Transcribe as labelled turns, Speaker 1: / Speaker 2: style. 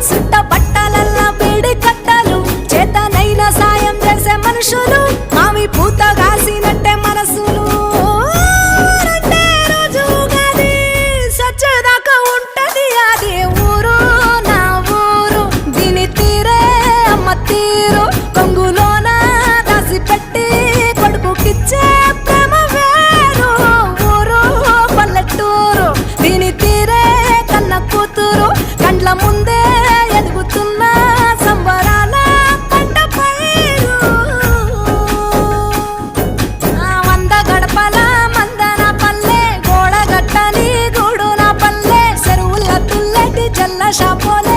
Speaker 1: సుట్ట బట్టలల్లా వేడి కట్టలు చేతనైన సాయం చేసే మనుషులు మావి పూత కాసినట్టే మనసులు అంటే రోజు ఉగాది సచ్చేదాకా ఉంటది అది ఊరు నా ఊరు దీని తీరే అమ్మ తీరు కొంగులోన దాసి పెట్టి కొడుకుకిచ్చే ప్రేమ వేరు ఊరు పల్లెటూరు దీని తీరే కన్న కూతురు కండ్ల ముందే ఎదుగుతున్న సంబరాల పంట పైరు వంద గడపల మందన పల్లె గోడ గట్టని గూడు నా పల్లె చెరువుల తుల్లటి జల్ల షాపోలే